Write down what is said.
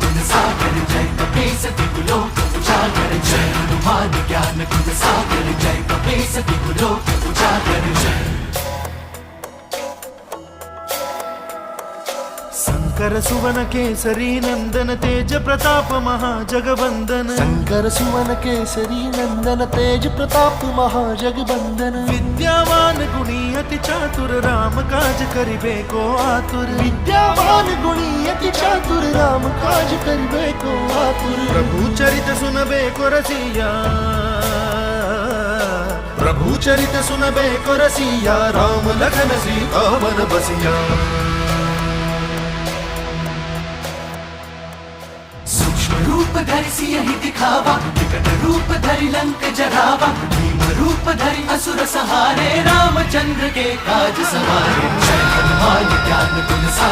गुण सागर जय कपीस तिलोक उजागर जय हनुमान ज्ञान गुण सागर जय कपीस तिलोक उजागर जय। शंकर सुवन केसरी नंदन तेज प्रताप महाजगवंदन। शंकर सुवन केसरी नंदन तेज प्रताप महाजगवंदन। विद्यावान गुणी अति चातुर राम काज करिबे को आतुर। विद्यावान गुणी अति चातुर राम काज करिबे को आतुर। प्रभु चरित सुनबे को रसिया, प्रभु चरित सुनबे को रसिया, राम लखन सीता मन बसिया। सूक्ष्म रूप धरि सियहि दिखावा, विकट रूप धरि लंक जरावा, भीम रूप धरि असुर सहारे, रामचंद्र के काज सवारे। जय हनुमान ज्ञान गुण सागर